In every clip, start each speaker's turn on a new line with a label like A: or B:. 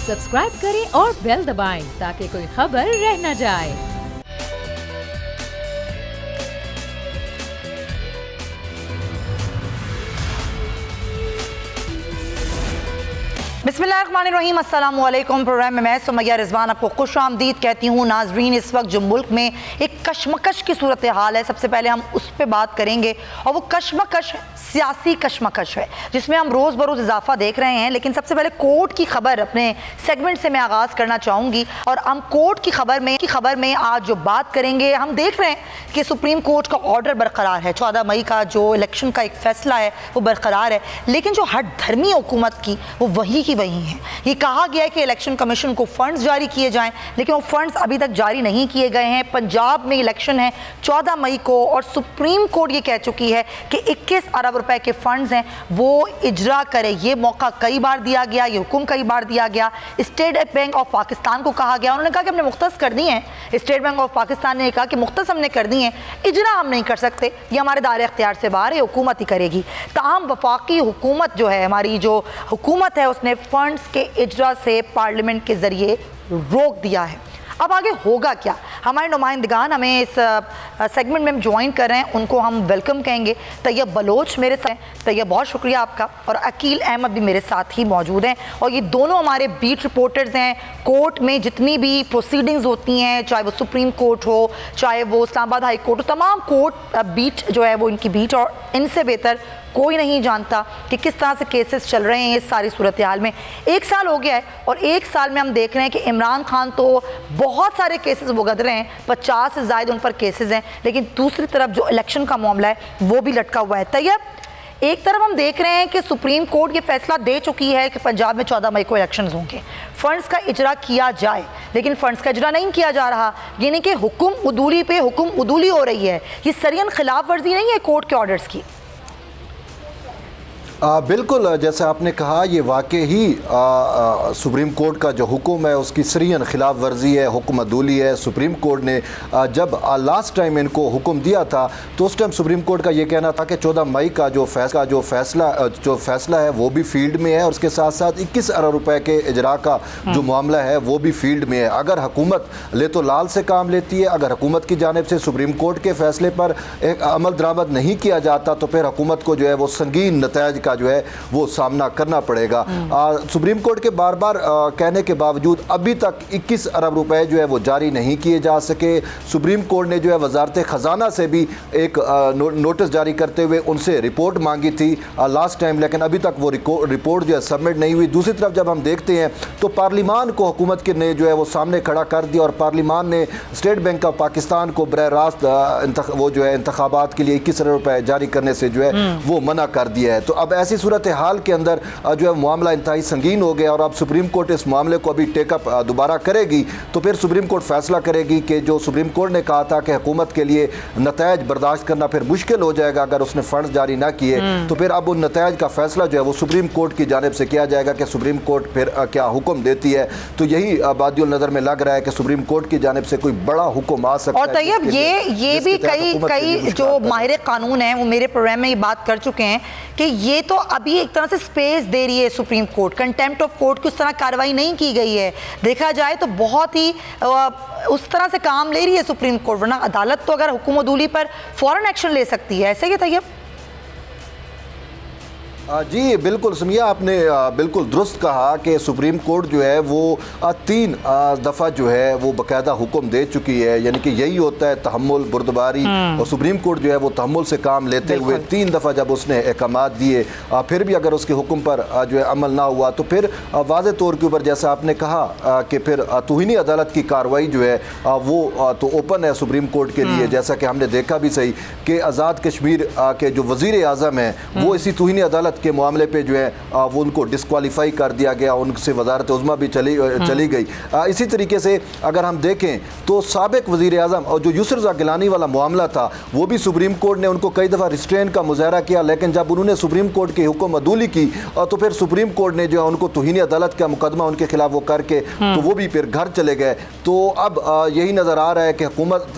A: Subscribe करें और bell दबाएं ताकि कोई खबर रह न जाए।
B: बिस्मिल्लाहिर्रहमानिर्रहीम, अस्सलामु अलैकुम। प्रोग्राम में मैं सुमैया रिजवान आपको खुश आमदीद कहती हूँ। नाजरीन, इस वक्त जो मुल्क में एक कशमकश की सूरत हाल है, सबसे पहले हम उस पर बात करेंगे और वो कशमकश सियासी कशमकश है जिसमें हम रोज़ बरोज़ इजाफा देख रहे हैं। लेकिन सबसे पहले कोर्ट की खबर अपने सेगमेंट से मैं आगाज़ करना चाहूँगी और हम कोर्ट की खबर में आज जो बात करेंगे, हम देख रहे हैं कि सुप्रीम कोर्ट का ऑर्डर बरकरार है। 14 मई का जो इलेक्शन का एक फ़ैसला है वो बरकरार है, लेकिन जो हट धर्मी हुकूमत की वो वही की वही है। ये कहा गया है कि इलेक्शन कमीशन को फ़ंड्स जारी किए जाएँ, लेकिन वो फ़ंड्स अभी तक जारी नहीं किए गए हैं। पंजाब में इलेक्शन है 14 मई को और सुप्रीम कोर्ट ये कह चुकी है कि 21 अरब रुपए के फंड्स हैं वो इजरा करे। ये मौका कई बार दिया गया, ये हुक्म कई बार दिया गया। स्टेट बैंक ऑफ पाकिस्तान को कहा गया, उन्होंने कहा कि हमने मुख्तस कर दी हैं। स्टेट बैंक ऑफ पाकिस्तान ने कहा कि मुख्तस हमने कर दी हैं, इजरा हम नहीं कर सकते, ये हमारे दायरे इख्तियार से बाहर है, हुकूमत ही करेगी। ताहम वफाकी हुकूमत जो है, हमारी जो हुकूमत है, उसने फंड्स के इजरा से पार्लियामेंट के ज़रिए रोक दिया है। अब आगे होगा क्या? हमारे नुमाइंदगान हमें इस सेगमेंट में ज्वाइन कर रहे हैं, उनको हम वेलकम कहेंगे। तैयब बलोच मेरे साथ हैं। तैयब, बहुत शुक्रिया आपका। और अकील अहमद भी मेरे साथ ही मौजूद हैं और ये दोनों हमारे बीट रिपोर्टर्स हैं। कोर्ट में जितनी भी प्रोसीडिंग्स होती हैं, चाहे वो सुप्रीम कोर्ट हो, चाहे वो इस्लामाबाद हाई कोर्ट हो, तमाम कोर्ट बीट जो है वो इनकी बीट, और इनसे बेहतर कोई नहीं जानता कि किस तरह से केसेस चल रहे हैं इस सारी सूरत हाल में। 1 साल हो गया है और 1 साल में हम देख रहे हैं कि इमरान खान तो बहुत सारे केसेस भुगत रहे हैं, 50 से ज़ायद उन पर केसेस हैं, लेकिन दूसरी तरफ जो इलेक्शन का मामला है वो भी लटका हुआ है। तैयब, एक तरफ हम देख रहे हैं कि सुप्रीम कोर्ट ये फैसला दे चुकी है कि पंजाब में 14 मई को इलेक्शंस होंगे, फ़ंड्स का इजरा किया जाए, लेकिन फ़ंड्स का इजरा नहीं किया जा रहा। यानी कि हुक्म उदूली पे हुक्म उदूली हो रही है। ये सरियन खिलाफ वर्जी नहीं है कोर्ट के ऑर्डर्स की?
C: बिल्कुल, जैसे आपने कहा, ये वाकई ही सुप्रीम कोर्ट का जो हुक्म है उसकी सरियन खिलाफ वर्जी है, हुक्म अदूली है। सुप्रीम कोर्ट ने जब लास्ट टाइम इनको हुक्म दिया था तो उस टाइम सुप्रीम कोर्ट का ये कहना था कि 14 मई का जो फैसला है वो भी फील्ड में है और उसके साथ साथ 21 अरब रुपए के इजरा का जो मामला है वो भी फील्ड में है। अगर हुकूमत ले तो लाल से काम लेती है, अगर हुकूमत की जानिब से सुप्रीम कोर्ट के फैसले पर एक अमल दरामद नहीं किया जाता तो फिर हुकूमत को जो है वो संगीन नतायज का जो है वो सामना करना पड़ेगा। सुप्रीम कोर्ट के बार बार कहने के बावजूद अभी तक 21 अरब रुपए जो है वो जारी नहीं किए जा सके। सुप्रीम कोर्ट ने जो है वजारत ख़जाना से भी एक नोटिस जारी करते हुए उनसे रिपोर्ट मांगी थी लास्ट टाइम, लेकिन अभी तक वो रिपोर्ट जो है सबमिट नहीं हुई। दूसरी तरफ जब हम देखते हैं तो पार्लिमान को हुकूमत के ने जो है वो सामने खड़ा कर दिया और पार्लिमान ने स्टेट बैंक ऑफ पाकिस्तान को बरह रास्त वो जो है इंतखाबात के लिए 21 अरब रुपए जारी करने से जो है वो मना कर दिया है। तो अब ऐसी सूरत हाल के अंदर जो है मामला इंतहाई संगीन हो गया और अब सुप्रीम कोर्ट इस मामले को अभी टेकअप दोबारा करेगी तो फिर सुप्रीम कोर्ट फैसला करेगी कि जो सुप्रीम कोर्ट ने कहा था कि हुकूमत के लिए नतायज बर्दाश्त करना फिर मुश्किल हो जाएगा अगर उसने फंड जारी ना किए, तो फिर अब उन नतायज का फैसला जो है वो सुप्रीम कोर्ट की जानिब से किया जाएगा कि सुप्रीम कोर्ट फिर क्या हुक्म देती है। तो यही बादियुल नज़र में लग रहा है कि सुप्रीम कोर्ट की जानिब से कोई बड़ा हुक्म आ सकता है।
B: और तैयब, ये भी कई जो माहिर कानून हैं वो मेरे प्रोग्राम में ये बात कर चुके हैं कि ये तो अभी एक तरह से स्पेस दे रही है supreme court, contempt of court की उस तरह कार्रवाई नहीं की गई है। देखा जाए तो बहुत ही उस तरह से काम ले रही है सुप्रीम कोर्ट, वरना अदालत तो अगर हुक्म अदूली पर फ़ौरन एक्शन ले सकती है। ऐसे ही तैयब?
C: जी बिल्कुल सुमिया, आपने बिल्कुल दुरुस्त कहा कि सुप्रीम कोर्ट जो है वो 3 दफ़ा जो है वो बाकायदा हुक्म दे चुकी है। यानी कि यही होता है तहम्मुल, बुर्दबारी, और सुप्रीम कोर्ट जो है वो तहम्मुल से काम लेते हुए 3 दफ़ा जब उसने अहकामात दिए फिर भी अगर उसके हुक्म पर जो है अमल ना हुआ तो फिर वाज़े तौर के ऊपर जैसा आपने कहा कि फिर तौहीनी अदालत की कार्रवाई जो है वो तो ओपन है सुप्रीम कोर्ट के लिए। जैसा कि हमने देखा भी सही कि आज़ाद कश्मीर के जो वज़ीर आज़म हैं वो इसी तौहीनी अदालत के मामले पे जो है वो उनको डिस्क्वालीफाई कर दिया गया, उनसे वजारत उज़्मा भी चली गई। इसी तरीके से अगर हम देखें तो साबिक वज़ीर आज़म और जो यूसुफ रज़ा गिलानी वाला मामला था वो भी सुप्रीम कोर्ट ने उनको कई दफ़ा रिस्ट्रेन का मुज़ाहरा किया, लेकिन जब उन्होंने सुप्रीम कोर्ट के हुक्म अदूली की तो फिर सुप्रीम कोर्ट ने जो है उनको तौहीनी अदालत का मुकदमा उनके खिलाफ वो करके तो वो भी फिर घर चले गए। तो अब यही नज़र आ रहा है कि हुकूमत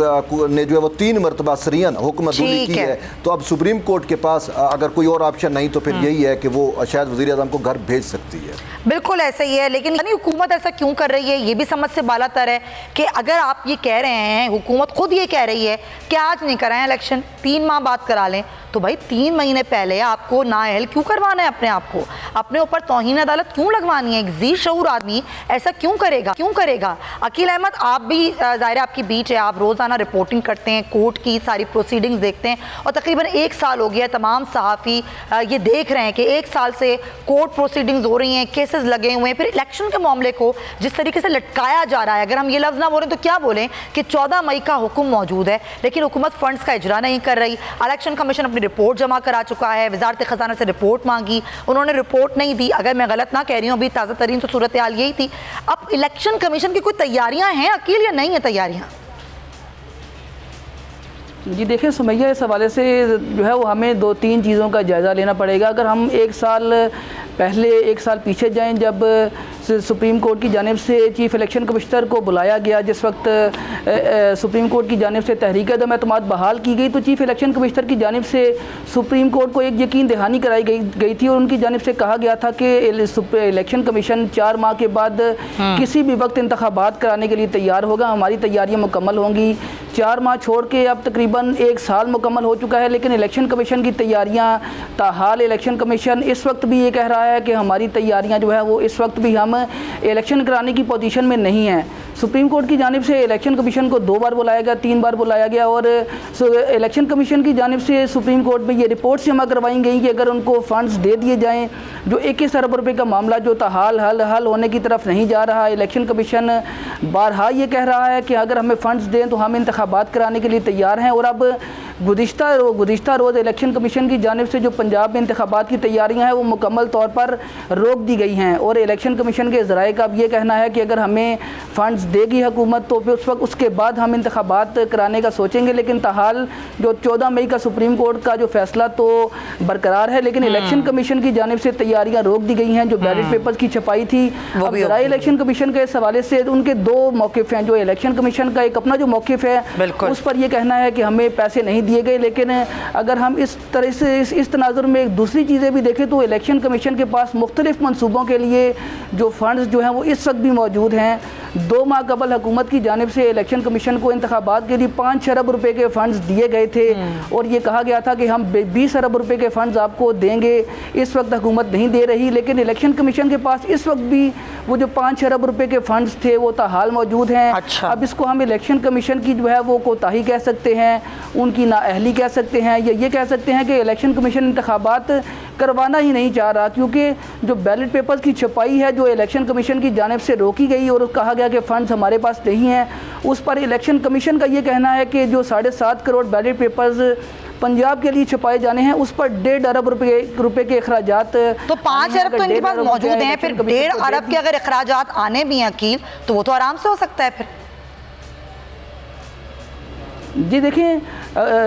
C: ने जो है वो 3 मरतबा सरियन हुक्म अदूली की है। तो अब सुप्रीम कोर्ट के पास अगर कोई और ऑप्शन नहीं तो फिर यही है कि वो शायद वज़ीर आज़म को घर भेज सकती है।
B: बिल्कुल ऐसा ही है, लेकिन यानी हुकूमत ऐसा क्यों कर रही है ये भी समझ से बालातर है कि अगर आप ये कह रहे हैं, हुकूमत खुद ये कह रही है कि आज नहीं कराएं इलेक्शन, 3 माह बाद करा लें, तो भाई 3 महीने पहले आपको नाअहल क्यों करवाना है अपने आप को, अपने ऊपर तौहीन अदालत क्यों लगवानी है? एक जी शऊर आदमी ऐसा क्यों करेगा? अकील अहमद, आप भी ज़ाहिर आपकी बीच है, आप रोज़ाना रिपोर्टिंग करते हैं, कोर्ट की सारी प्रोसीडिंग्स देखते हैं और तकरीबन 1 साल हो गया, तमाम सहाफ़ी ये देख रहे हैं कि 1 साल से कोर्ट प्रोसीडिंग्स हो रही हैं, केसेस लगे हुए हैं, फिर इलेक्शन के मामले को जिस तरीके से लटकाया जा रहा है, अगर हम ये लफ्ज़ ना बोलें तो क्या बोलें कि 14 मई का हुक्म मौजूद है लेकिन हुकूमत फ़ंड्स का इजरा नहीं कर रही। इलेक्शन कमीशन अपनी रिपोर्ट जमा करा चुका है, वज़ारत ख़ज़ाना से रिपोर्ट मांगी, उन्होंने रिपोर्ट नहीं दी। अगर मैं गलत ना कह रही हूँ, अभी ताज़ा तरीन तो सूरत हाल यही थी। अब इलेक्शन कमीशन की कोई तैयारियाँ हैं अकील या नहीं है तैयारियाँ?
D: जी देखिए सुमैया, इस हवाले से जो है वो हमें 2-3 चीज़ों का जायज़ा लेना पड़ेगा। अगर हम 1 साल पीछे जाएं, जब सुप्रीम कोर्ट की जानिब से चीफ इलेक्शन कमिश्नर को बुलाया गया, जिस वक्त सुप्रीम कोर्ट की जानिब से तहरीक अदम एतमाद बहाल की गई, तो चीफ इलेक्शन कमिश्नर की जानिब से सुप्रीम कोर्ट को एक यकीन दहानी कराई गई थी और उनकी जानिब से कहा गया था कि इलेक्शन कमीशन 4 माह के बाद किसी भी वक्त इंतखाबात कराने के लिए तैयार होगा, हमारी तैयारियाँ मुकम्मल होंगी। 4 माह छोड़ के अब तकरीबन 1 साल मुकम्मल हो चुका है, लेकिन इलेक्शन कमीशन की तैयारियाँ ताहाल इलेक्शन कमीशन इस वक्त भी ये कह रहा है कि हमारी तैयारियाँ जो है वो इस वक्त भी हम इलेक्शन कराने की पोजीशन में नहीं हैं। सुप्रीम कोर्ट की जानिब से इलेक्शन कमीशन को 2 बार बुलाया गया, 3 बार बुलाया गया और इलेक्शन कमीशन की जानिब से सुप्रीम कोर्ट में ये रिपोर्ट्स जमा करवाई गई कि अगर उनको फ़ंड्स दे दिए जाएँ, जो 21 अरब रुपये का मामला जो ताहाल हल होने की तरफ नहीं जा रहा। इलेक्शन कमीशन बारहा ये कह रहा है कि अगर हमें फ़ंड्स दें तो हम इंतखाबात कराने के लिए तैयार हैं। और अब गुज़िश्ता रोज़ इलेक्शन कमीशन की जानिब से जो पंजाब में इंतखाबात की तैयारियाँ हैं वो मुकम्मल तौर पर रोक दी गई हैं और इलेक्शन कमीशन के ज़राए का अब ये कहना है कि अगर हमें फ़ंड्स देगी हुकूमत तो फिर उस वक्त उसके बाद हम इंतखाबात कराने का सोचेंगे। लेकिन ताहाल जो 14 मई का सुप्रीम कोर्ट का जो फैसला तो बरकरार है, लेकिन इलेक्शन कमीशन की जानिब से तैयारियाँ रोक दी गई हैं। जो बैलेट पेपर्स की छपाई थी, अब ज़राए इलेक्शन कमीशन के इस हवाले से उनके 2 मौक़िफ़ हैं। जो इलेक्शन कमीशन का एक अपना जो मौक़िफ़ है उस पर यह कहना है कि हमें पैसे नहीं दिए गए, लेकिन अगर हम इस तरह से इस तनाजुर में एक दूसरी चीज़ें भी देखें तो इलेक्शन कमीशन के पास मुख्तलिफ मनसूबों के लिए जो फ़ंड्स जो हैं वो इस वक्त भी मौजूद हैं। 2 माह कबल हुकूमत की जानिब से इलेक्शन कमीशन को इंतखाबात के लिए 5 अरब रुपए के फ़ंड्स दिए गए थे और ये कहा गया था कि हम 20 अरब रुपए के फ़ंड्स आपको देंगे। इस वक्त हुकूमत नहीं दे रही, लेकिन इलेक्शन कमीशन के पास इस वक्त भी वो जो 5 अरब रुपए के फ़ंड्स थे वो ताहाल मौजूद हैं।
B: अच्छा।
D: अब इसको हम इलेक्शन कमीशन की जो है वो कोताही कह सकते हैं, उनकी नाअहली कह सकते हैं, या ये कह सकते हैं कि इलेक्शन कमीशन इंतखाबात करवाना ही नहीं चाह रहा, क्योंकि जो बैलेट पेपर्स की छपाई है जो इलेक्शन कमीशन की जानिब से रोकी गई और कहा गया कि फ़ंड्स हमारे पास नहीं हैं, उस पर इलेक्शन कमीशन का ये कहना है कि जो 7.5 करोड़ बैलेट पेपर्स पंजाब के लिए छपाए जाने हैं उस पर 1.5 अरब रुपए के अखराजात,
B: तो 5 अरब तो इनके पास मौजूद हैं, फिर 1.5 अरब के अगर अखराजात आने भी हैं अकील तो वो तो आराम से हो सकता है। फिर
D: जी देखिए,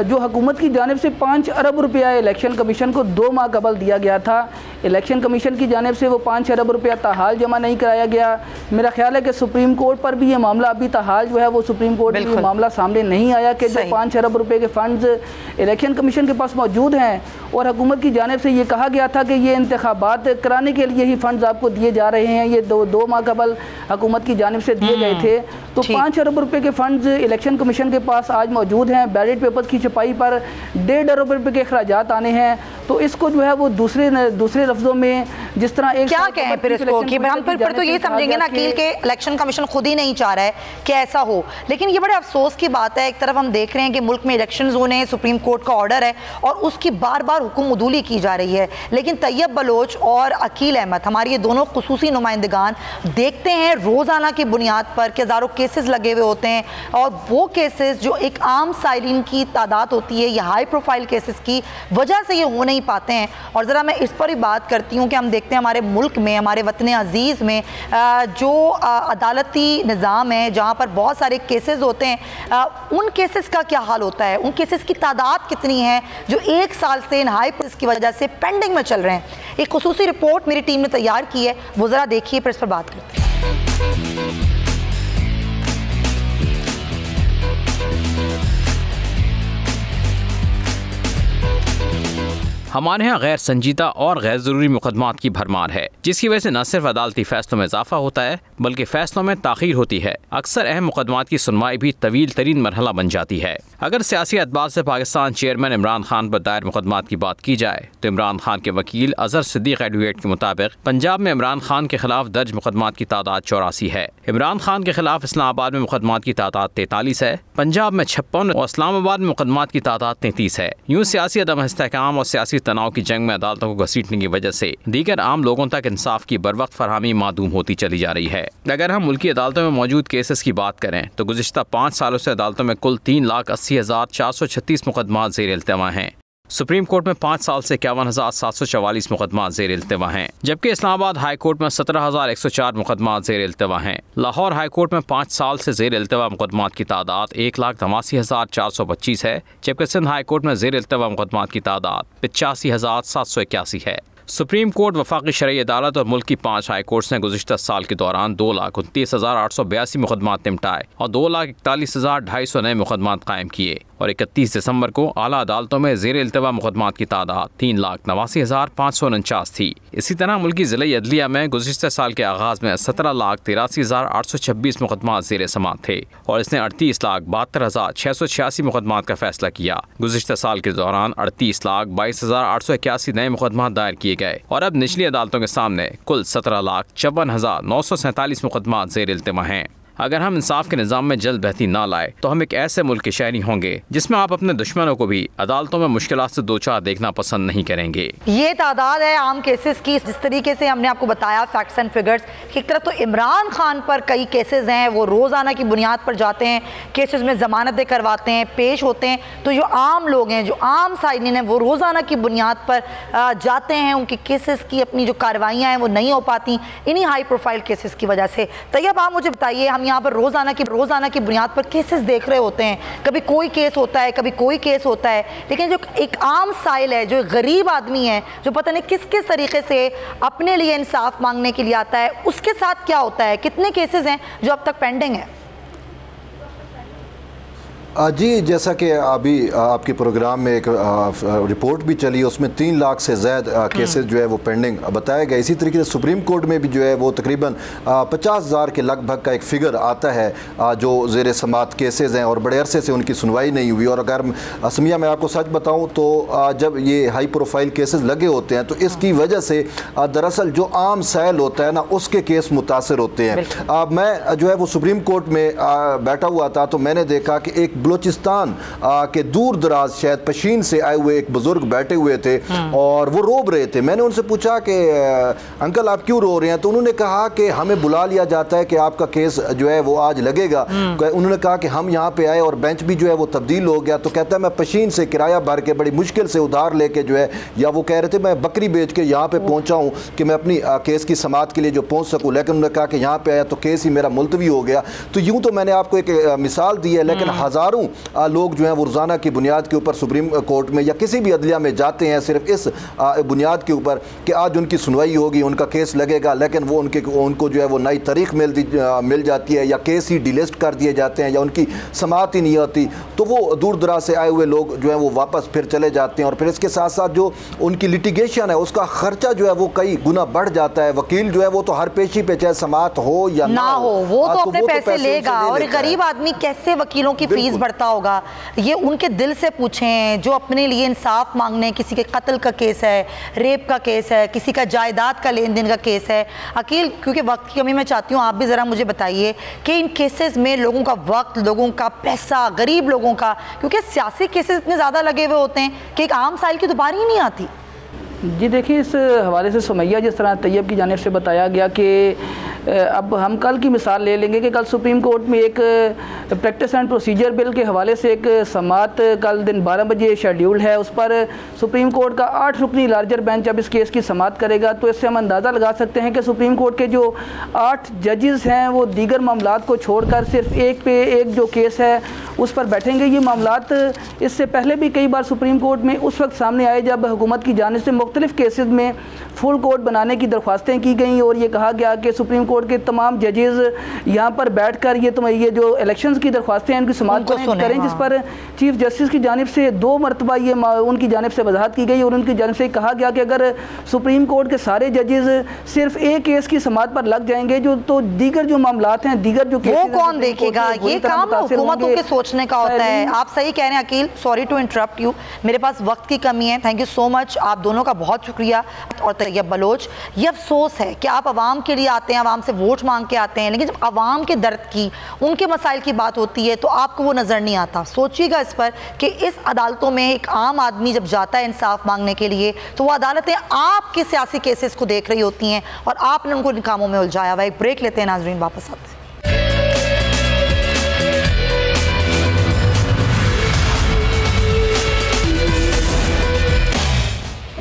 D: जो हुकूमत की जानिब से 5 अरब रुपया इलेक्शन कमीशन को 2 माह कबल दिया गया था, इलेक्शन कमीशन की जानिब से वो 5 अरब रुपया ताहाल जमा नहीं कराया गया। मेरा ख्याल है कि सुप्रीम कोर्ट पर भी ये मामला अभी ताहाल जो है वो सुप्रीम कोर्ट में मामला सामने नहीं आया कि जो 5 अरब रुपये के फ़ंड्स इलेक्शन कमीशन के पास मौजूद हैं और हुकूमत की जानिब से ये कहा गया था कि ये इंतखाबात कराने के लिए ही फ़ंड्स आपको दिए जा रहे हैं। ये 2 माह कबल हुकूमत की जानिब से दिए गए थे, तो 5 अरब रुपये के फ़ंड्स इलेक्शन कमीशन के पास आज मौजूद हैं। बैलेट पेपर की छपाई पर 1.5 अरब रुपये के अखराजात आने हैं, तो इसको जो है वो दूसरे लफ्ज़ों में जिस तरह एक
B: क्या कहें फिर इसको कि हम फिर तो ये समझेंगे ना अकील के इलेक्शन कमीशन खुद ही नहीं चाह रहा है कि ऐसा हो। लेकिन ये बड़े अफसोस की बात है, एक तरफ हम देख रहे हैं कि मुल्क में इलेक्शन होने हैं, सुप्रीम कोर्ट का ऑर्डर है और उसकी बार बार हुक्म उदूली की जा रही है, लेकिन तैयब बलोच और अकील अहमद हमारे ये दोनों खुसूसी नुमाइंदगान देखते हैं रोज़ाना की बुनियाद पर कि हज़ारों केसेस लगे हुए होते हैं और वो केसेस जो एक आम साइलिन की तादाद होती है या हाई प्रोफाइल केसेस की वजह से ये हो नहीं पाते हैं। और ज़रा मैं इस पर ही बात करती हूँ कि हम देखते हैं हमारे मुल्क में, हमारे वतन अज़ीज़ में जो अदालती निज़ाम है जहाँ पर बहुत सारे केसेस होते हैं, उन केसेस का क्या हाल होता है, उन केसेस की तादाद कितनी है जो 1 साल से इन हाई प्रेस की वजह से पेंडिंग में चल रहे हैं। एक खुसूसी रिपोर्ट मेरी टीम ने तैयार की है, वो ज़रा देखिए फिर इस पर बात करते हैं।
E: हमारे यहाँ गैर संजीदा और गैर जरूरी मुकदमात की भरमार है, जिसकी वजह से न सिर्फ अदालती फैसलों में इजाफा होता है बल्कि फैसलों में ताखीर होती है। अक्सर अहम मुकदमात की सुनवाई भी तवील तरीन मरहला बन जाती है। अगर सियासी एतबार से पाकिस्तान चेयरमैन इमरान खान पर दायर मुकदमात की बात की जाए तो इमरान खान के वकील अजहर सिद्दीक एडवोकेट के मुताबिक पंजाब में इमरान खान के खिलाफ दर्ज मुकदमात की तादाद 84 है। इमरान खान के खिलाफ इस्लामाबाद में मुकदमात की तादाद 43 है, पंजाब में 56 और इस्लामाबाद में मुकदमात की तादाद 33 है। यूँ सियासी अदम इस्तेहकाम और सियासी तनाव की जंग में अदालतों को घसीटने की वजह से दीगर आम लोगों तक इंसाफ की बरवक्त फरहमी मादूम होती चली जा रही है। अगर हम मुल्की अदालतों में मौजूद केसेस की बात करें तो गुज़िश्ता 5 सालों से अदालतों में कुल 3,80,436 मुकदमात ज़ेर इल्तिमा हैं। सुप्रीम कोर्ट में 5 साल से 51,744 मुकदमात ज़ेर इल्तिमा हैं, जबकि इस्लामाबाद हाई कोर्ट में 17,104 मुकदमात ज़ेर इल्तिमा हैं। लाहौर हाई कोर्ट में 5 साल से ज़ेर इल्तिमा मुकदमात की तादाद 1,88,425 है, जबकि सिंध हाई कोर्ट में ज़ेर इल्तिमा मुकदमात की तादाद 85,781 है। सुप्रीम कोर्ट, वफाकी शरई अदालत और मुल्क की 5 हाई कोर्ट्स ने गुज़िश्ता साल के दौरान 2,29,882 मुकदमात निपटाए और 2,41,250 नए मुकदमात कायम किए और 31 दिसंबर को आला अदालतों में ज़ेर इल्तिवा मुकदमात की तादाद 3,89,549 थी। इसी तरह मुल्की ज़िले अदलिया में गुज़िश्ता साल के आगाज़ में 17,83,826 मुकदमात ज़ेर समाअत थे और इसने 38,72,686 मुकदमात का फैसला किया। गुज़िश्ता साल के दौरान 38,22,881 नए मुकदमात दायर किए गए और अब निचली अदालतों के सामने कुल 17,54,947 मुकदमात ज़ेर इल्तिमा हैं। अगर हम इंसाफ के निज़ाम में जल्द बेहतरी ना लाए तो हम एक ऐसे मुल्क के शहरी होंगे जिसमें आप अपने दुश्मनों को भी अदालतों में मुश्किलात से दो चार देखना पसंद नहीं करेंगे।
B: ये तादाद है आम केसेस की। जिस तरीके से हमने आपको बताया फैक्ट्स एंड फिगर्स, एक तरफ तो इमरान खान पर कई केसेस हैं, वो रोज़ाना की बुनियाद पर जाते हैं, केसेस में ज़मानतें करवाते हैं, पेश होते हैं। तो जो आम लोग हैं, जो आम साइनिन हैं, वो रोज़ाना की बुनियाद पर जाते हैं, उनकी केसेस की अपनी जो कार्रवाइयाँ हैं वो नहीं हो पाती इन्हीं हाई प्रोफाइल केसेस की वजह से। तैयब, आप मुझे बताइए, हम यहाँ पर रोज़ाना की बुनियाद पर केसेस देख रहे होते हैं, कभी कोई केस होता है, कभी कोई केस होता है, लेकिन जो एक आम साइल है, जो एक गरीब आदमी है, जो पता नहीं किस किस तरीके से अपने लिए इंसाफ मांगने के लिए आता है, उसके साथ क्या होता है? कितने केसेस हैं जो अब तक पेंडिंग है?
C: जी, जैसा कि अभी आपके प्रोग्राम में एक रिपोर्ट भी चली, उसमें 3 लाख से ज़्यादा केसेस जो है वो पेंडिंग बताया गया। इसी तरीके से सुप्रीम कोर्ट में भी जो है वो तकरीबन 50,000 के लगभग का एक फ़िगर आता है जो ज़ेर समाअत केसेस हैं और बड़े अरसे से उनकी सुनवाई नहीं हुई। और अगर असमिया मैं आपको सच बताऊँ तो जब ये हाई प्रोफाइल केसेस लगे होते हैं तो इसकी वजह से दरअसल जो आम साइल होता है ना, उसके केस मुतासर होते हैं। मैं जो है वो सुप्रीम कोर्ट में बैठा हुआ था तो मैंने देखा कि एक बलूचिस्तान के दूर दराज शायद पशीन से आए हुए एक बुजुर्ग बैठे हुए थे और वो रो रहे थे। मैंने उनसे पूछा कि अंकल आप क्यों रो रहे हैं? तो उन्होंने कहा कि हमें बुला लिया जाता है कि आपका केस जो है वो आज लगेगा। उन्होंने कहा कि हम यहाँ पे आए और बेंच भी जो है वो तब्दील हो गया। तो कहता है मैं पशीन से किराया भर के बड़ी मुश्किल से उधार लेके जो है, या वो कह रहे थे मैं बकरी बेच के यहाँ पे पहुँचा हूँ कि मैं अपनी केस की समाअत के लिए जो पहुँच सकूँ, लेकिन उन्होंने कहा कि यहाँ पे आया तो केस ही मेरा मुलतवी हो गया। तो यूँ तो मैंने आपको एक मिसाल दी है, लेकिन हज़ारों लोग जो हैं वो रोज़ाना की बुनियाद के ऊपर सुप्रीम कोर्ट में या किसी भी अदलिया में जाते हैं सिर्फ इस बुनियाद के ऊपर कि आज उनकी सुनवाई होगी, उनका केस लगेगा, लेकिन वो उनको जो है वो नई तारीख मिल जाती है या केस ही डिलिस्ट कर दिए जाते हैं या उनकी समाअत ही नहीं होती। तो वो दूर दराज से आए हुए लोग जो है वो वापस फिर चले जाते हैं और फिर इसके साथ साथ जो उनकी लिटिगेशन है उसका खर्चा जो है वो कई गुना बढ़ जाता है। वकील जो है वो तो हर पेशी पे चाहे समाअत हो या ना हो वो तो अपने पैसे लेगा। और गरीब आदमी कैसे वकीलों की फीस भरता होगा, ये उनके दिल से पूछें जो अपने लिए इंसाफ मांगने, किसी के कत्ल का केस है, रेप का केस है, किसी का जायदाद का लेन देन का केस है। अकील, क्योंकि वक्त की कमी मैं चाहती हूँ आप भी ज़रा मुझे बताइए कि इन केसेस में लोगों का वक्त, लोगों का पैसा, गरीब लोगों का, क्योंकि सियासी केसेस इतने ज़्यादा लगे हुए होते हैं कि एक आम साइल की तो बारी ही नहीं आती।
D: जी देखिए, इस हवाले से सुमैया जिस तरह तैयब की जानिब से बताया गया कि अब हम कल की मिसाल ले लेंगे कि कल सुप्रीम कोर्ट में एक प्रैक्टिस एंड प्रोसीजर बिल के हवाले से एक समाअत कल दिन 12 बजे शेड्यूल है। उस पर सुप्रीम कोर्ट का 8 रुकनी लार्जर बेंच जब इस केस की समाअत करेगा तो इससे हम अंदाज़ा लगा सकते हैं कि सुप्रीम कोर्ट के जो 8 जजेस हैं वो दीगर मामलात को छोड़कर सिर्फ एक पे एक जो केस है उस पर बैठेंगे। ये मामलात इससे पहले भी कई बार सुप्रीम कोर्ट में उस वक्त सामने आए जब हुकूमत की जानिब से मुख्तलिफ़ केसेस में फुल कोर्ट बनाने की दरख्वास्तें की गई और ये कहा गया कि सुप्रीम कोर्ट के तमाम जजेज़ यहाँ पर बैठ कर ये जो इलेक्शन सिटीजन्स की दरख्वास्तें हैं उनकी समाअत करें, जिस पर चीफ जस्टिस की जानिब से 2 मरतबा ये उनकी जानिब से वजाहत की गई और उनकी जानिब से कहा गया कि अगर सुप्रीम कोर्ट के सारे जजेस सिर्फ एक केस की समाअत पर लग जाएंगे जो तो दीगर जो मामलात हैं, दीगर जो
B: वो कौन देखेगा? ये काम हुकूमतों के सोचने का होता है। आप सही कह रहे हैं Akeel, sorry to interrupt you, मेरे पास वक्त की कमी है। थैंक यू सो मच, आप दोनों का बहुत शुक्रिया। और तैयब बलोच, ये अफसोस है कि आप आवाम के लिए आते हैं, आवाम से वोट मांग के आते हैं, लेकिन जब आवाम के दर्द की, उनके मसाइल की बात होती है तो आपको वो नज़र नहीं आता। सोचिएगा इस पर कि इस अदालतों में एक आम आदमी जब जाता है इंसाफ मांगने के लिए तो वो अदालतें आपके सियासी केसेस को देख रही होती हैं और आपने उनको इन कामों में उलझाया हुआ। एक ब्रेक लेते हैं नाजरीन, वापस आते हैं।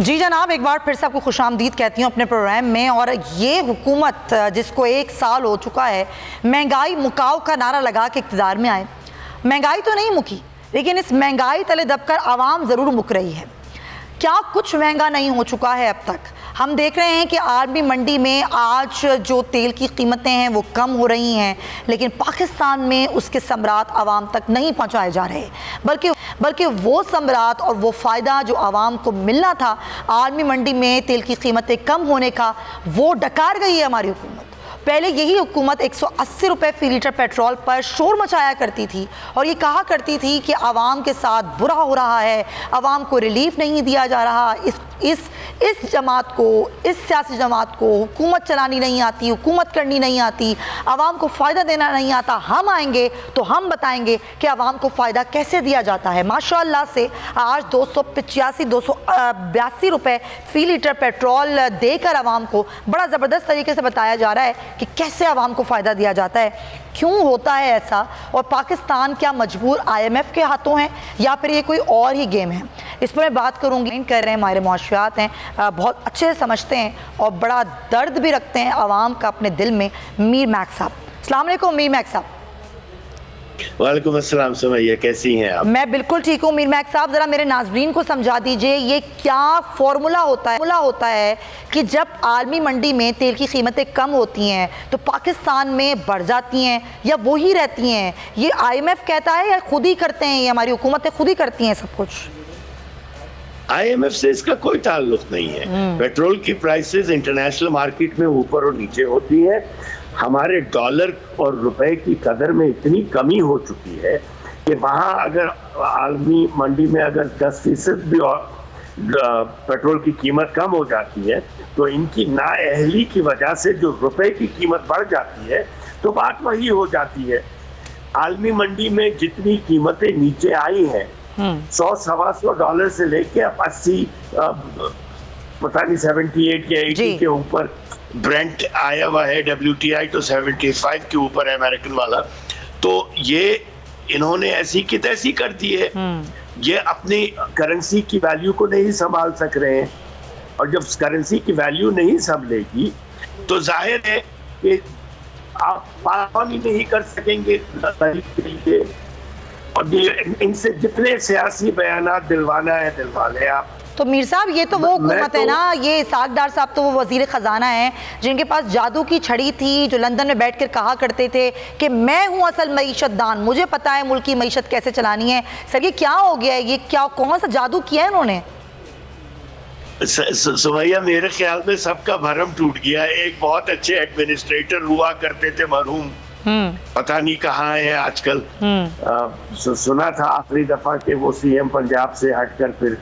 B: जी जनाब, एक बार फिर से आपको खुशामदीद कहती हूँ अपने प्रोग्राम में। और ये हुकूमत जिसको 1 साल हो चुका है महंगाई मुकाओ का नारा लगा के इक़्तिदार में आए, महंगाई तो नहीं मुकी, लेकिन इस महंगाई तले दबकर आवाम ज़रूर मुक रही है। क्या कुछ महंगा नहीं हो चुका है अब तक? हम देख रहे हैं कि आर्मी मंडी में आज जो तेल की कीमतें हैं वो कम हो रही हैं, लेकिन पाकिस्तान में उसके समरात आवाम तक नहीं पहुंचाए जा रहे, बल्कि वो समरात और वो फ़ायदा जो आवाम को मिलना था आर्मी मंडी में तेल की कीमतें कम होने का, वो डकार गई है हमारी हुकूमत। पहले यही हुकूमत 180 रुपये फ़ी लीटर पेट्रोल पर शोर मचाया करती थी और ये कहा करती थी कि आवाम के साथ बुरा हो रहा है, आवाम को रिलीफ नहीं दिया जा रहा। इस जमात को, इस सियासी जमात को हुकूमत चलानी नहीं आती, हुकूमत करनी नहीं आती, आवाम को फ़ायदा देना नहीं आता। हम आएंगे तो हम बताएंगे कि आवाम को फ़ायदा कैसे दिया जाता है। माशाअल्लाह से आज 282 रुपये फ़ी लीटर पेट्रोल देकर आवाम को बड़ा ज़बरदस्त तरीके से बताया जा रहा है कि कैसे आवाम को फ़ायदा दिया जाता है। क्यों होता है ऐसा? और पाकिस्तान क्या मजबूर IMF के हाथों है या फिर ये कोई और ही गेम है? इस पर मैं बात करूँगी। कर रहे हैं हमारे मुआशरात हैं, बहुत अच्छे से समझते हैं और बड़ा दर्द भी रखते हैं आवाम का अपने दिल में। मीर मैक्स साहब, अस्सलाम वालेकुम। मीर मैक्स साहब।
F: वालेकुम अस्सलाम सुमैया, कैसी हैं आप?
B: मैं बिल्कुल ठीक हूँ। मीर मैक्स साहब, ज़रा मेरे नाजरीन को समझा दीजिए ये क्या फॉर्मूला होता है कि जब आर्मी मंडी में तेल की कीमतें कम होती हैं तो पाकिस्तान में बढ़ जाती हैं या वो ही रहती हैं? ये IMF कहता है या खुद ही करते हैं? ये हमारी हुकूमतें खुद ही करती हैं सब कुछ?
F: IMF से इसका कोई ताल्लुक नहीं है। पेट्रोल की प्राइसेस इंटरनेशनल मार्केट में ऊपर और नीचे होती है। हमारे डॉलर और रुपए की कदर में इतनी कमी हो चुकी है कि वहाँ अगर आलमी मंडी में अगर 10% भी और पेट्रोल की कीमत कम हो जाती है तो इनकी नाअहली की वजह से जो रुपए की कीमत बढ़ जाती है तो बात वही हो जाती है। आलमी मंडी में जितनी कीमतें नीचे आई हैं 100-125 डॉलर से लेके अब 80 पता नहीं 78 या 80 के ऊपर ब्रेंट आया हुआ है। WTI तो 75 के ऊपर है अमेरिकन वाला। तो ये इन्होंने ऐसी की तैसी कर दी है। ये अपनी करेंसी की वैल्यू को नहीं संभाल सक रहे हैं और जब करेंसी की वैल्यू नहीं संभलेगी तो जाहिर है कि आप पास ही नहीं कर सकेंगे। और इनसे जितने सियासी बयानात दिलवाना है दिलवा ले आप।
B: तो मीर साहब, ये तो वो हुकूमत है ना, ये इसाक डार साहब तो वो वजीर ख़जाना है जिनके पास जादू की छड़ी थी, जो लंदन में बैठ कर कहा करते थे कि मैं हूँ असल मईशत दान, मुझे पता है मुल्क की मईशत कैसे चलानी है। सर ये क्या हो गया है? ये क्या, कौन सा जादू किया है इन्होंने?
F: सुमैया, मेरे ख्याल में सबका भरम टूट गया। एक बहुत अच्छे एडमिनिस्ट्रेटर हुआ करते थे मरहूम, पता नहीं कहाँ है आजकल। सुना था आखिरी दफा कि वो CM पंजाब से हटकर फिर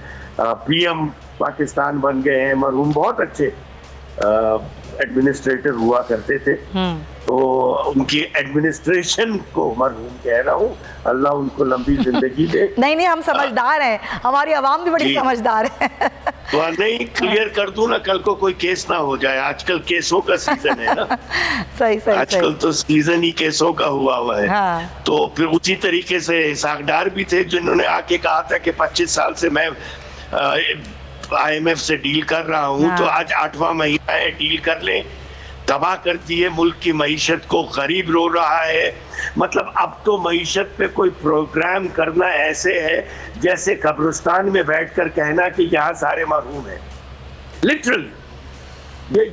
F: PM पाकिस्तान बन गए हैं। मरहूम बहुत अच्छे एडमिनिस्ट्रेटर हुआ करते थे। तो उनकी एडमिनिस्ट्रेशन को मरहूम कह रहा हूँ, अल्लाह उनको लंबी जिंदगी दे।
B: नहीं, हम समझदार हैं, हमारी आवाम भी बड़ी समझदार है।
F: तो नहीं क्लियर कर दूं ना, कल को कोई केस ना हो जाए। आजकल केसों का सीजन है ना।
B: सही
F: आजकल तो सीजन ही केसों का हुआ है। हाँ। तो फिर उसी तरीके से इसाकडार भी थे जिन्होंने आके कहा था कि 25 साल से मैं IMF से डील कर रहा हूँ। हाँ। तो आज 8वां महीना है, डील कर ले। तबाह कर दिए मुल्क की मईशत को, गरीब रो रहा है। मतलब अब तो मईशत पे कोई प्रोग्राम करना ऐसे है जैसे कब्रिस्तान में बैठकर कहना कि यहाँ सारे मरहूम हैं। लिटरली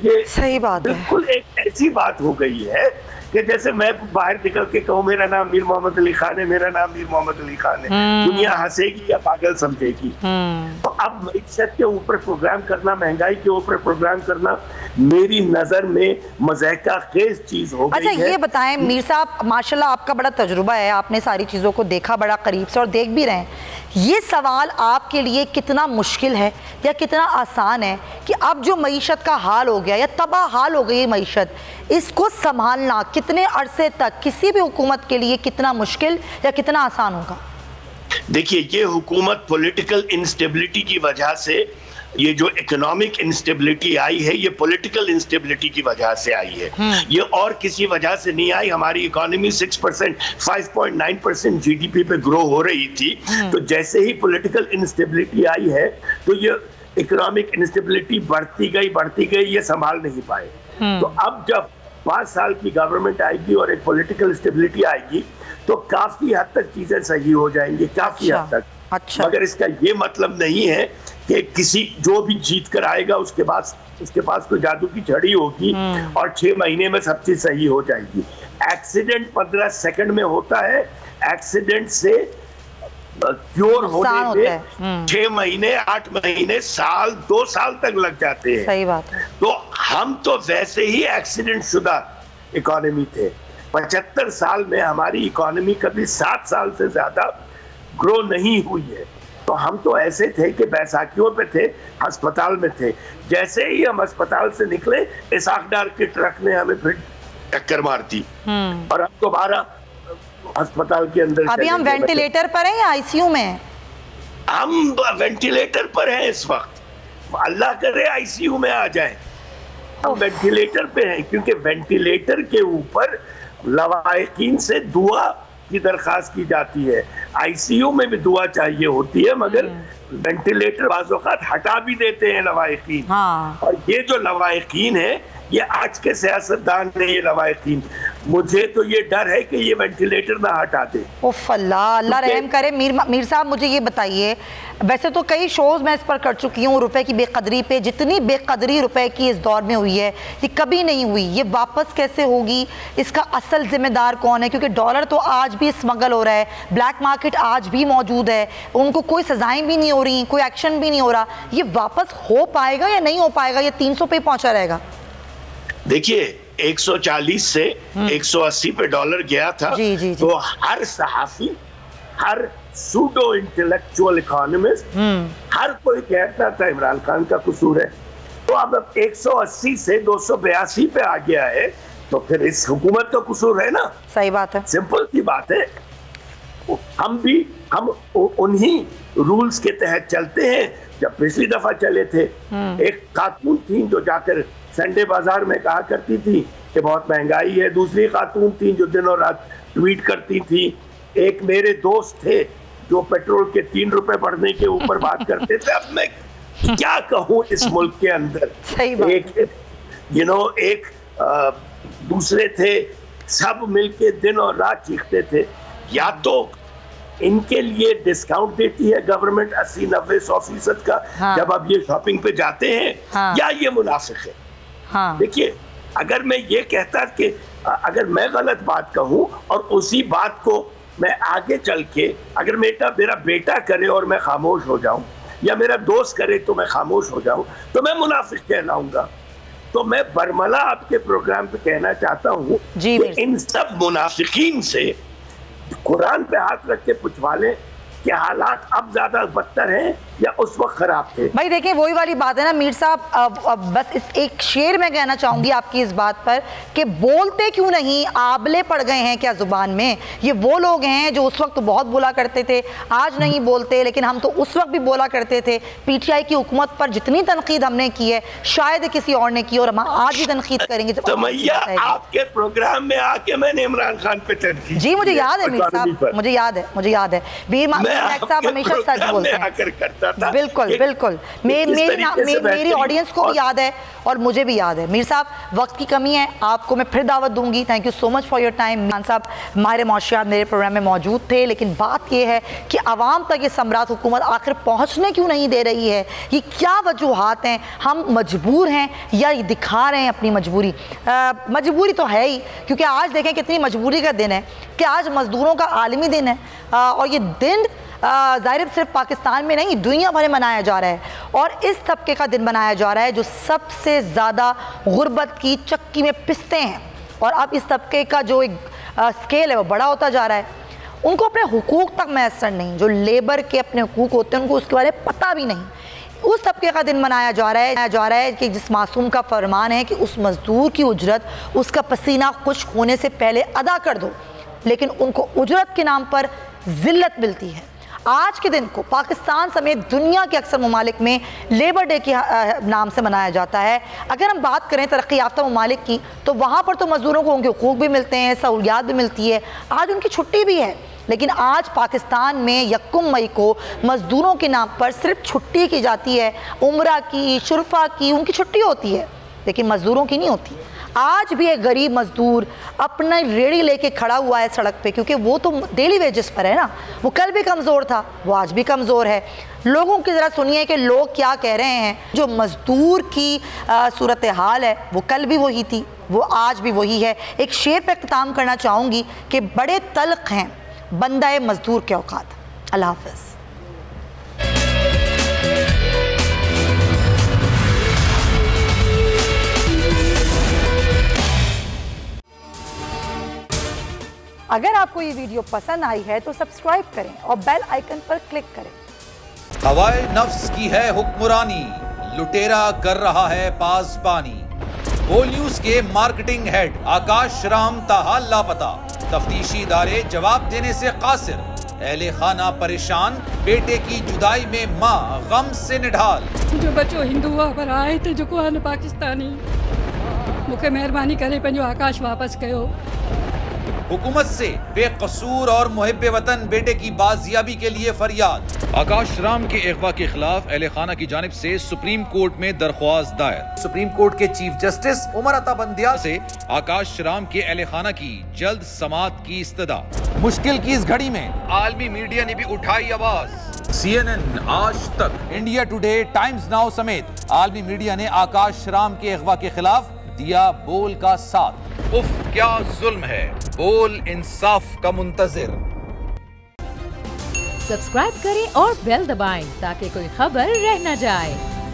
F: ये
B: सही बात
F: बिल्कुल एक ऐसी बात हो गई है कि जैसे मैं बाहर निकल के कहूँ मेरा नाम मीर मोहम्मद अली खान है, मेरा नाम मीर मोहम्मद अली खान है, दुनिया हंसेगी या पागल समझेगी। तो अब मईशत के ऊपर प्रोग्राम करना, महंगाई के ऊपर प्रोग्राम करना मेरी नजर में मज़ाक़ा खेज चीज हो गई है।
B: अच्छा, ये बताएं मीर साहब, माशाल्लाह आपका बड़ा तजुर्बा है, आपने सारी चीज़ों को देखा बड़ा करीब से और देख भी रहे हैं। ये सवाल आपके लिए कितना मुश्किल है या कितना आसान है कि अब जो मईशत का हाल हो गया या तबाह हाल हो गई मईशत, इसको संभालना कितने अरसे तक किसी भी हुकूमत के लिए कितना मुश्किल या कितना आसान होगा? देखिए,
F: ये हुकूमत पॉलिटिकल इंस्टेबिलिटी की वजह से, ये जो इकोनॉमिक इंस्टेबिलिटी आई है ये पॉलिटिकल इंस्टेबिलिटी की वजह से आई है, ये और किसी वजह से नहीं आई। हमारी इकोनॉमी 6%, 5.9% जीडीपी पे ग्रो हो रही थी, तो जैसे ही पॉलिटिकल इंस्टेबिलिटी आई है तो ये इकोनॉमिक इंस्टेबिलिटी बढ़ती गई, ये संभाल नहीं पाए। तो अब जब 5 साल की गवर्नमेंट आएगी और एक पॉलिटिकल स्टेबिलिटी आएगी तो काफी हद तक चीजें सही हो जाएंगी, काफी हद तक। अच्छा। मगर इसका ये मतलब नहीं है कि किसी जो भी जीत कर आएगा उसके पास कोई जादू की छड़ी होगी और 6 महीने में सब चीज सही हो जाएगी। एक्सीडेंट 15 सेकंड में होता है, एक्सीडेंट से क्योर होने में 6 महीने, 8 महीने, साल, 2 साल तक लग जाते हैं।
B: सही बात है।
F: तो हम तो वैसे ही एक्सीडेंट शुदा इकोनॉमी थे। 75 साल में हमारी इकोनॉमी कभी 7 साल से ज्यादा ग्रो नहीं हुई है। तो हम तो ऐसे थे कि बैसाखियों पे थे, अस्पताल में थे। जैसे ही हम अस्पताल से निकले, इसाक डार के ट्रक ने हमें फिर टक्कर मार दी और हम दोबारा अस्पताल के अंदर।
B: अभी हम वेंटिलेटर पर हैं या आईसीयू में?
F: हम वेंटिलेटर पर हैं इस वक्त, अल्लाह करे आईसीयू में आ जाए। हम वेंटिलेटर पे हैं क्योंकि वेंटिलेटर के ऊपर लवाहिकीन से दुआ की दरखास्त की जाती है। आईसीयू में भी दुआ चाहिए होती है, मगर वेंटिलेटर बाज़ औक़ात हटा भी देते हैं लवाहिकीन। हाँ। और ये जो लवाहिकीन है, ये आज के सियासतदान ने ये लवाहिकीन, मुझे तो ये डर है कि ये वेंटिलेटर ना हटा दे।
B: उफ़ अल्लाह, अल्लाह रहम करे। मीर साहब, मुझे ये बताइए, वैसे तो कई शोज़ मैं इस पर कर चुकी हूँ रुपए की बेकदरी पे, जितनी बेकदरी रुपए की इस दौर में हुई है ये कभी नहीं हुई। ये वापस कैसे होगी, इसका असल जिम्मेदार कौन है? क्योंकि डॉलर तो आज भी स्मगल हो रहा है, ब्लैक मार्केट आज भी मौजूद है, उनको कोई सजाएं भी नहीं हो रही, कोई एक्शन भी नहीं हो रहा। ये वापस हो पाएगा या नहीं हो पाएगा? ये 300 पे पहुंचा रहेगा?
F: देखिए, 140 से 180 पे डॉलर गया था। जी। तो हर सहाफी, हर सूडो इंटेलेक्चुअल इकोनॉमिस्ट, हर कोई कहता था इमरान खान का कसूर है। तो अब 180 से 282 पे आ गया है, तो फिर इस हुकूमत का कसूर है ना। सही बात है, सिंपल सी बात है। हम उन्हीं रूल्स के तहत चलते हैं जब पिछली दफा चले थे। एक खातून थी जो जाकर संडे बाजार में कहा करती थी कि बहुत महंगाई है, दूसरी खातून थी जो दिन और रात ट्वीट करती थी, एक मेरे दोस्त थे जो पेट्रोल के 3 रुपए बढ़ने के ऊपर बात करते थे। अब मैं क्या कहूँ इस मुल्क के अंदर, एक दूसरे थे, सब मिलके दिन और रात चीखते थे। या तो इनके लिए डिस्काउंट देती है गवर्नमेंट 80-90-100% का जब अब ये शॉपिंग पे जाते हैं, या ये मुनाफिक है। देखिए, अगर मैं ये कहता कि अगर मैं गलत बात कहूँ और उसी बात को मैं आगे चल के अगर मेरा बेटा करे और मैं खामोश हो जाऊं, या मेरा दोस्त करे तो मैं खामोश हो जाऊं, तो मैं मुनाफिक कहलाऊंगा। तो मैं बरमला आपके प्रोग्राम पे कहना चाहता हूँ कि इन सब मुनाफिकीन से कुरान पे हाथ रख के पूछवा लें कि हालात अब ज्यादा बदतर हैं या उस वक्त खराब थे।
B: भाई देखिए, वही वाली बात है ना मीर साहब, बस इस एक शेर में कहना चाहूंगी आपकी इस बात पर कि बोलते क्यों नहीं, आबले पड़ गए हैं क्या जुबान में? ये वो लोग हैं जो उस वक्त बहुत बोला करते थे, आज नहीं बोलते, लेकिन हम तो उस वक्त भी बोला करते थे। पीटीआई की हुकूमत पर जितनी तनकीद हमने की है शायद किसी और ने की, और हम आज भी तनकीद करेंगे।
F: तो आपके प्रोग्राम में आके मैंने इमरान खान पे तनकीद,
B: जी मुझे याद है मीर साहब, मुझे याद है। साहब हमेशा सच बोलते हैं। बिल्कुल बिल्कुल, मेरी ऑडियंस को भी याद है और मुझे भी याद है। मीर साहब, वक्त की कमी है, आपको मैं फिर दावत दूंगी। Thank you so much for your time. Khan साहब माहिर मुआशियात मेरे प्रोग्राम में मौजूद थे, लेकिन बात यह है कि आवाम तक ये सम्राट हुकूमत आखिर पहुँचने क्यों नहीं दे रही है? ये क्या वजूहात हैं? हम मजबूर हैं या ये दिखा रहे हैं अपनी मजबूरी? मजबूरी तो है ही, क्योंकि आज देखें कितनी मजबूरी का दिन है कि आज मजदूरों का आलमी दिन है, और ये दिन ज़ाहिर सिर्फ पाकिस्तान में नहीं दुनिया भर में मनाया जा रहा है। और इस तबके का दिन मनाया जा रहा है जो सबसे ज़्यादा गुर्बत की चक्की में पिसते हैं, और अब इस तबके का जो एक स्केल है वो बड़ा होता जा रहा है। उनको अपने हुकूक तक मैसर नहीं, जो लेबर के अपने हुकूक होते हैं उनको उसके बारे में पता भी नहीं। उस तबके का दिन मनाया जा रहा है कि जिस मासूम का फरमान है कि उस मजदूर की उजरत उसका पसीना खुश्क होने से पहले अदा कर दो, लेकिन उनको उजरत के नाम पर जिल्लत मिलती है। आज के दिन को पाकिस्तान समेत दुनिया के अक्सर ममालिक में लेबर डे के नाम से मनाया जाता है। अगर हम बात करें तरक्की याफ्ता ममालिक की, तो वहाँ पर तो मजदूरों को उनके हुकूक भी मिलते हैं, सहूलियात भी मिलती है, आज उनकी छुट्टी भी है। लेकिन आज पाकिस्तान में 1 मई को मजदूरों के नाम पर सिर्फ छुट्टी की जाती है। उम्रा की, शुरफा की उनकी छुट्टी होती है, लेकिन मजदूरों की नहीं होती। आज भी एक गरीब मजदूर अपना रेड़ी लेके खड़ा हुआ है सड़क पे, क्योंकि वो तो डेली वेजेस पर है ना। वो कल भी कमज़ोर था, वो आज भी कमज़ोर है। लोगों की ज़रा सुनिए कि लोग क्या कह रहे हैं। जो मजदूर की सूरत हाल है वो कल भी वही थी, वो आज भी वही है। एक शेर पर इख्तिताम करना चाहूँगी कि बड़े तल्ख हैं बंदा मजदूर के औकात। अल्लाह हाफ़िज़। अगर आपको ये वीडियो पसंद आई है तो सब्सक्राइब करें और बेल आइकन पर क्लिक करें।
G: हवाए नफ्स की है हुक्मरानी, लुटेरा कर रहा है पासबानी। बोल न्यूज के मार्केटिंग हेड आकाश राम ताहा लापता, तफ्तीशी इदारे जवाब देने से कासिर। अहले खाना परेशान, बेटे की जुदाई में माँ गम से निढाल।
H: जो बच्चों हिंदू पर आए थे जो को पाकिस्तानी, मुझे मेहरबानी करे पंहिंजो आकाश वापस कयो।
G: हुकूमत से बेकसूर और मुहिब्बे वतन बेटे की बाजियाबी के लिए फरियाद। आकाश राम के अगवा के खिलाफ अहले खाना की जानिब से सुप्रीम कोर्ट में दरख्वास्त दायर। सुप्रीम कोर्ट के चीफ जस्टिस उमर अता बंदियाल से आकाश राम के अहले खाना की जल्द समाअत की इस्तदा। मुश्किल की इस घड़ी में आलमी मीडिया ने भी उठाई आवाज। CNN, आज तक, इंडिया टुडे, टाइम्स नाउ समेत आलमी मीडिया ने आकाश राम के अगवा के खिलाफ दिया बोल का साथ। उफ क्या जुल्म है, बोल इंसाफ का मुंतजिर।
A: सब्सक्राइब करें और बेल दबाएं ताकि कोई खबर रह न जाए।